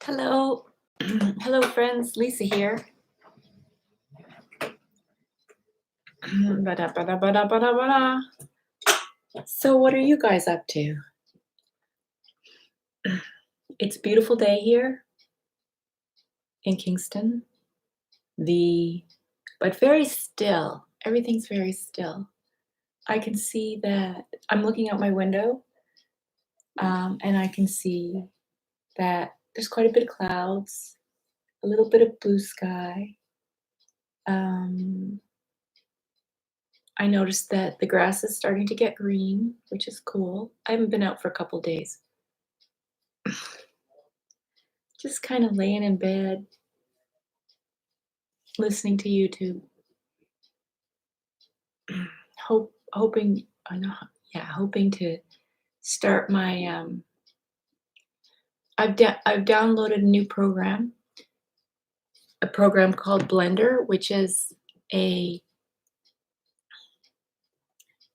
Hello. Hello, friends. Lisa here. Ba-da-ba-da-ba-da-ba-da-ba-da. So, what are you guys up to? It's a beautiful day here in Kingston. The but very still. Everything's very still. I can see that I'm looking out my window, and I can see that there's quite a bit of clouds, a little bit of blue sky. Um, I noticed that the grass is starting to get green, which is cool. I haven't been out for a couple days. Just kind of laying in bed, listening to YouTube, hoping, no, yeah, hoping to start my. I've downloaded a new program, a program called Blender, which is a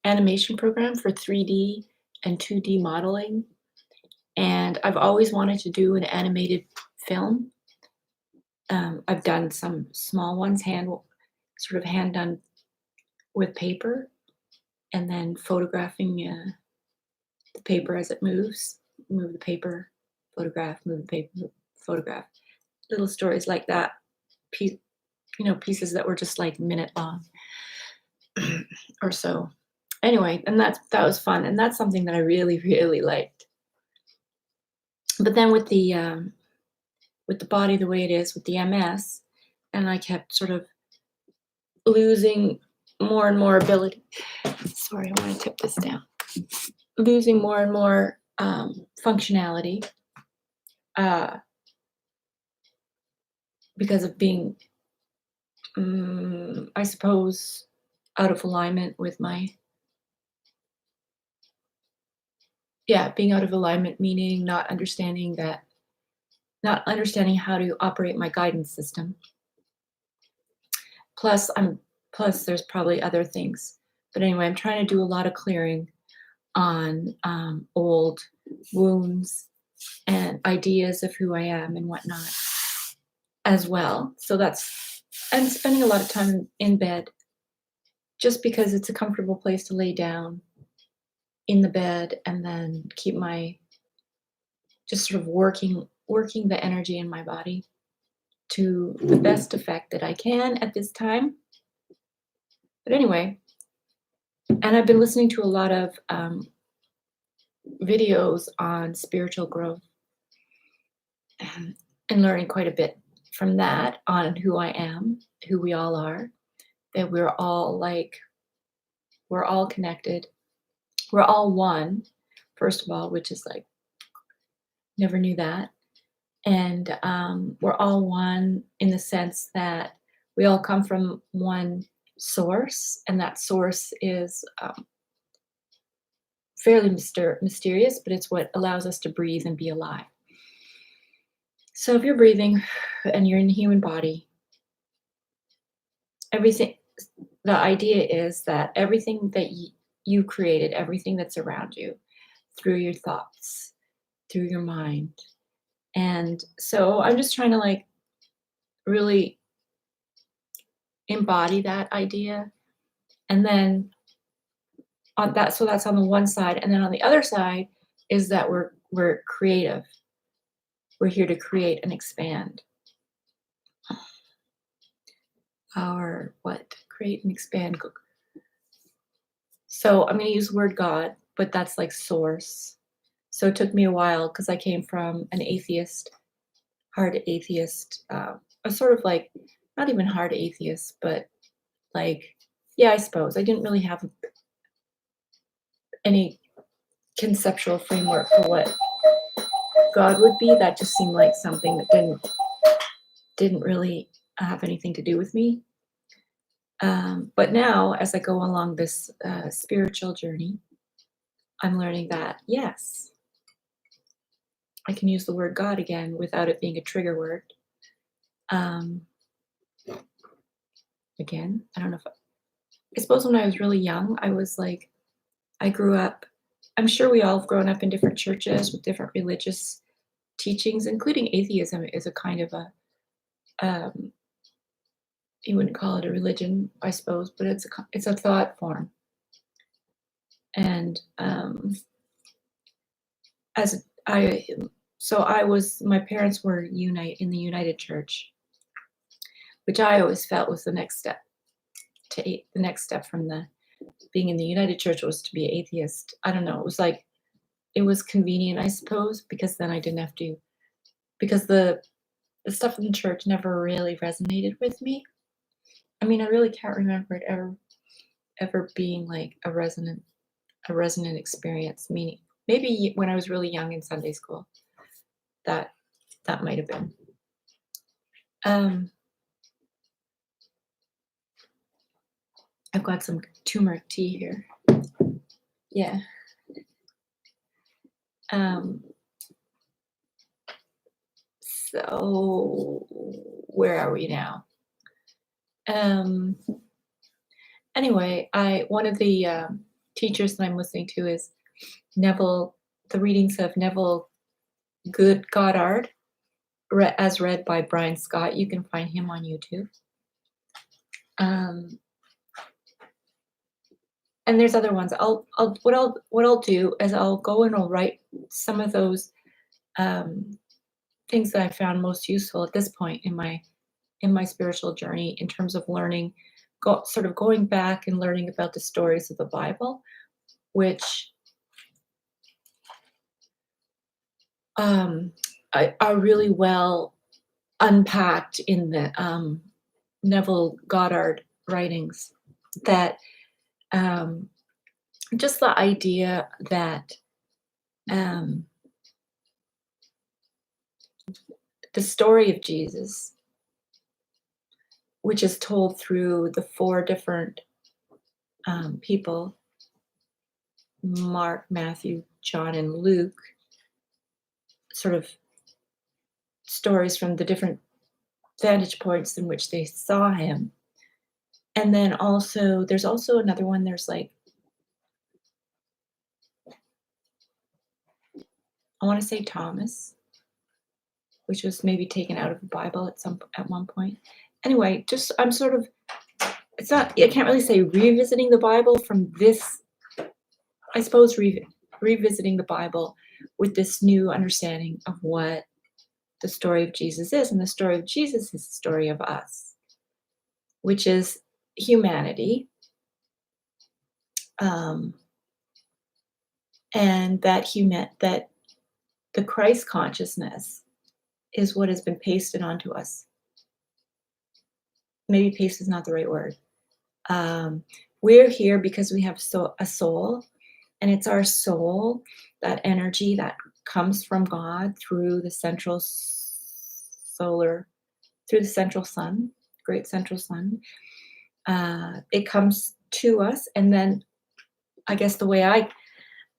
animation program for 3D and 2D modeling. And I've always wanted to do an animated film. I've done some small ones, sort of hand done with paper, and then photographing the paper as it moves. Move the paper, photograph, move the paper, photograph. Little stories like that. Pieces that were just like minute long or so. Anyway, and that was fun, and that's something that I really, really liked. But then with the body the way it is, with the MS, and I kept sort of losing more and more ability. Sorry, I want to tip this down. Losing more and more functionality uh, because of being, I suppose, out of alignment with being out of alignment, meaning not understanding how to operate my guidance system. Plus, there's probably other things. But anyway, I'm trying to do a lot of clearing on old wounds and ideas of who I am and whatnot as well. So I'm spending a lot of time in bed just because it's a comfortable place to lay down in the bed and then keep just sort of working the energy in my body to the best effect that I can at this time. But anyway, and I've been listening to a lot of videos on spiritual growth and learning quite a bit from that on who I am, who we all are, that we're all connected. We're all one, first of all, which is like, never knew that. And we're all one in the sense that we all come from one source, and that source is fairly mysterious, but it's what allows us to breathe and be alive. So if you're breathing and you're in the human body, the idea is that everything that you created, everything that's around you, through your thoughts, through your mind. And so I'm just trying to really embody that idea. And then so that's on the one side. And then on the other side is that we're creative. We're here to create and expand. Create and expand. So I'm going to use the word God, but that's like source. So it took me a while because I came from an hard atheist, a sort of like, not even hard atheist, but I suppose I didn't really have any conceptual framework for what God would be. That just seemed like something that didn't really have anything to do with me. But now, as I go along this spiritual journey, I'm learning that, yes, I can use the word God again without it being a trigger word. Again, I don't know I suppose when I was really young, I grew up, I'm sure we all have grown up in different churches with different religious teachings, including atheism, is a kind of a um, you wouldn't call it a religion, I suppose, but it's a thought form. And as I so I was my parents were unite in the United Church, which I always felt was the next step the next step from the being in the United Church was to be atheist. I don't know. It was like it was convenient, I suppose, because then I didn't have to because the stuff in the church never really resonated with me. I mean, I really can't remember it ever being like a resonant experience. Meaning, maybe when I was really young in Sunday school, that that might have been. Um, I've got some turmeric tea here. Yeah. Um, so where are we now? Um, anyway, I one of the teachers that I'm listening to is Neville. The readings of Neville Goddard, as read by Brian Scott. You can find him on YouTube. Um, and there's other ones. What I'll do is I'll go and I'll write some of those things that I found most useful at this point in my spiritual journey in terms of learning, sort of going back and learning about the stories of the Bible, which are really well unpacked in the Neville Goddard writings. That just the idea that the story of Jesus, which is told through the four different people, Mark, Matthew, John, and Luke, sort of stories from the different vantage points in which they saw him. And then also, there's also another one, there's like, I want to say Thomas, which was maybe taken out of the Bible at one point. Anyway, just I'm sort of it's not I can't really say revisiting the Bible from this. I suppose revisiting the Bible with this new understanding of what the story of Jesus is, and the story of Jesus is the story of us, which is humanity, and that the Christ consciousness is what has been pasted onto us. Maybe paste is not the right word. We're here because we have a soul, and it's our soul, that energy that comes from God through the central sun, great central sun. It comes to us, and then I guess the way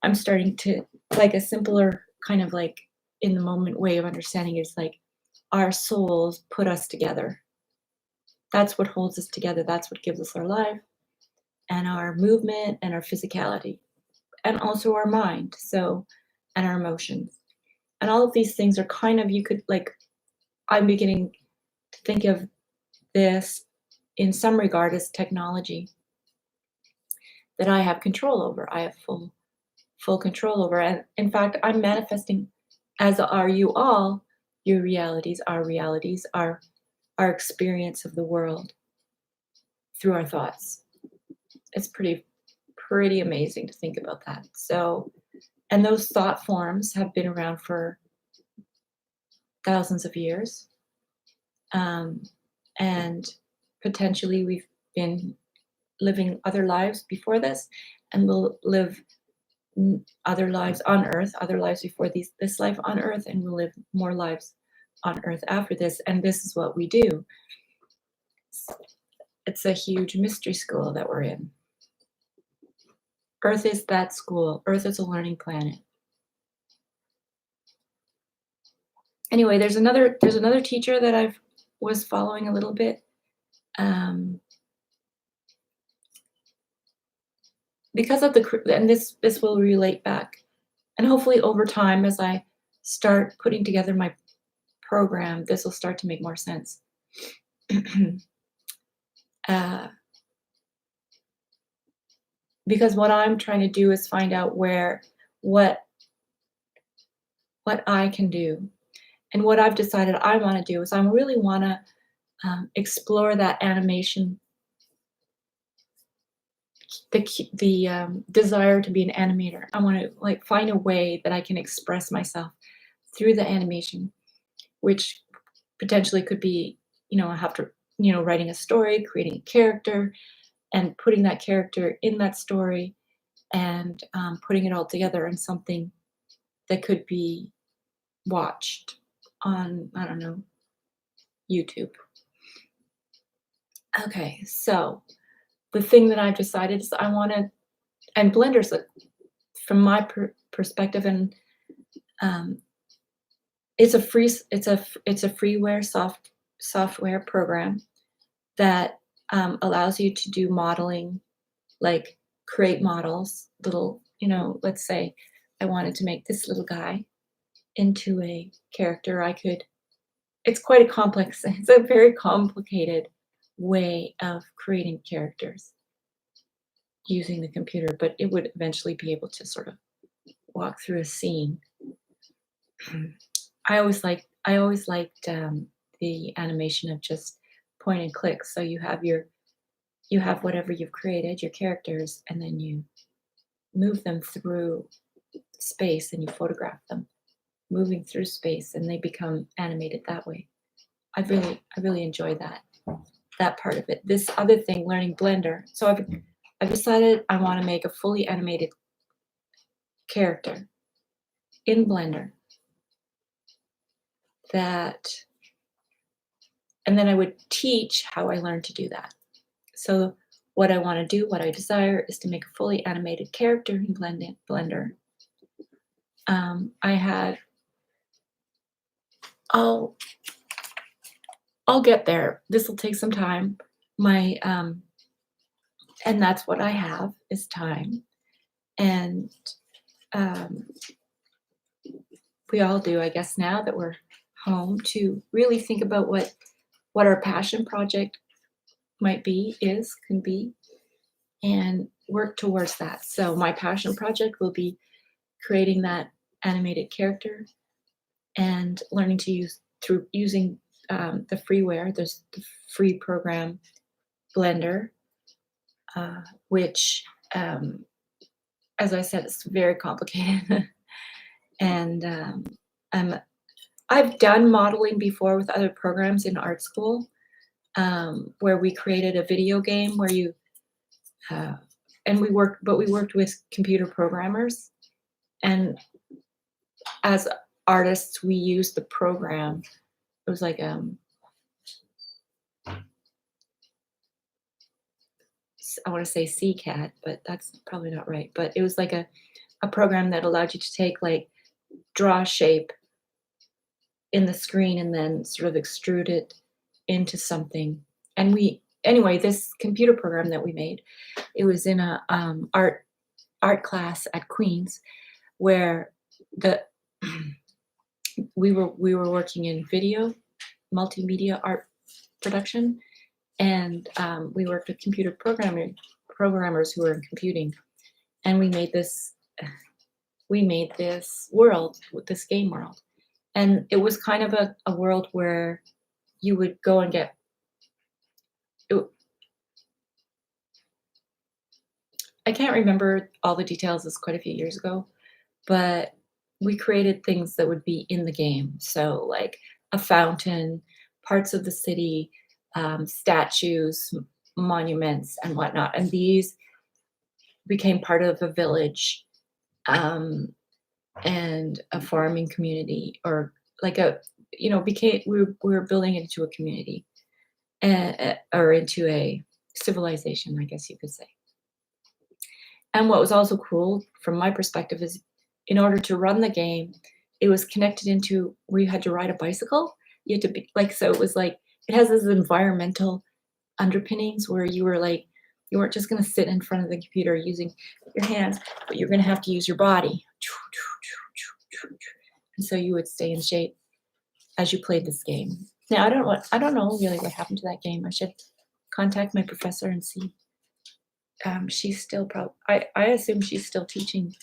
I'm starting to like a simpler kind of like in the moment way of understanding is like our souls put us together. That's what holds us together. That's what gives us our life and our movement and our physicality and also our mind. So, and our emotions. And all of these things are kind of, you could like, I'm beginning to think of this in some regard as technology that I have control over. I have full control over. And in fact, I'm manifesting, as are you all, your realities, our experience of the world through our thoughts. It's pretty amazing to think about that. So, and those thought forms have been around for thousands of years. And potentially we've been living other lives before this, and we'll live other lives on earth, other lives before this life on earth, and we'll live more lives on earth after this. And this is what we do. It's a huge mystery school that we're in. Earth is that school. Earth is a learning planet. Anyway, there's another teacher that I was following a little bit. Because of and this will relate back, and hopefully over time as I start putting together my program, this will start to make more sense. uh, because what I'm trying to do is find out what what I can do. And what I've decided I want to do is I really want to explore that animation, the desire to be an animator. I want to like find a way that I can express myself through the animation, which potentially could be, I have to, writing a story, creating a character, and putting that character in that story, and putting it all together in something that could be watched on, I don't know, YouTube. Okay, so the thing that I've decided is I want to, and Blender's from my perspective, and um, it's a freeware software program that allows you to do modeling, like create models, little, let's say I wanted to make this little guy into a character. I could. It's quite a complex. It's a very complicated way of creating characters using the computer, but it would eventually be able to sort of walk through a scene. I always liked the animation of just point and click. So you have whatever you've created, your characters, and then you move them through space and you photograph them moving through space, and they become animated that way. I really enjoy that part of it. This other thing, learning Blender. So I've decided I want to make a fully animated character in Blender that, and then I would teach how I learned to do that. So what I want to do, what I desire, is to make a fully animated character in Blender. I had, I'll get there. This will take some time. And that's what I have is time. And um, we all do, I guess, now that we're home, to really think about what our passion project might be, can be, and work towards that. So my passion project will be creating that animated character and learning to using the freeware. There's the free program Blender, which, as I said, it's very complicated. And I've done modeling before with other programs in art school, where we created a video game where and we worked with computer programmers, and as artists we used the program. It was like I want to say CCAD, but that's probably not right. But it was like a program that allowed you to take, like, draw a shape in the screen and then sort of extrude it into something. And anyway, this computer program that we made, it was in a art class at Queen's, where the we were working in video, multimedia art production, and we worked with computer programmers who were in computing, and we made this world, this game world. And it was kind of a world where you would go and get it, I can't remember all the details, it's quite a few years ago, but we created things that would be in the game. So like a fountain, parts of the city, statues, monuments, and whatnot. And these became part of a village, and a farming community, or like we were building it into a community, or into a civilization, I guess you could say. And what was also cool from my perspective is, in order to run the game, it was connected into where you had to ride a bicycle. You had to be like, so it was like, it has this environmental underpinnings where you weren't just going to sit in front of the computer using your hands, but you're going to have to use your body. and so you would stay in shape as you played this game. Now I don't know really what happened to that game. I should contact my professor and see. She's still I assume she's still teaching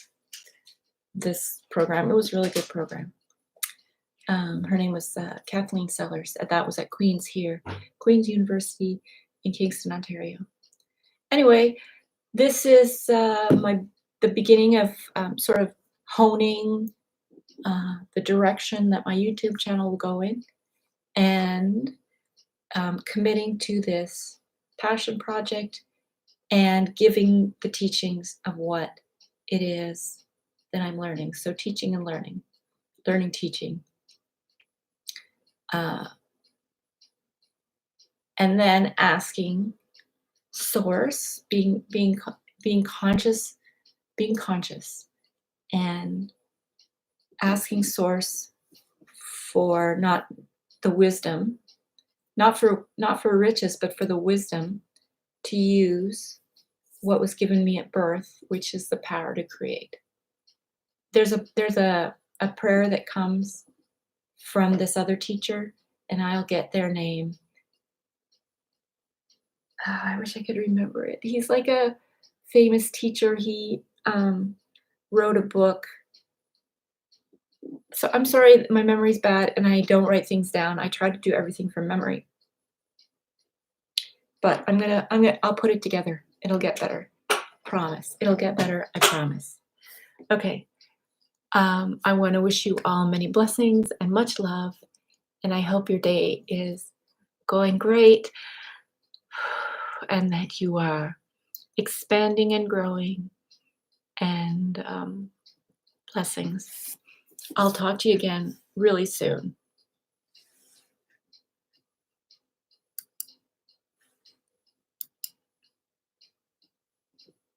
this program. It was a really good program. Her name was Kathleen Sellers. That was at Queen's University in Kingston, Ontario. Anyway, this is the beginning of sort of honing the direction that my YouTube channel will go in, and committing to this passion project and giving the teachings of what it is that I'm learning. So teaching and learning, teaching. And then asking source, being conscious, and asking source for not the wisdom, not for riches, but for the wisdom to use what was given me at birth, which is the power to create. There's a prayer that comes from this other teacher, and I'll get their name. I wish I could remember it. He's like a famous teacher. He wrote a book. So I'm sorry, my memory's bad and I don't write things down. I try to do everything from memory. But I'll put it together. It'll get better. Promise. It'll get better. I promise. Okay. I want to wish you all many blessings and much love. And I hope your day is going great and that you are expanding and growing, and blessings. I'll talk to you again really soon.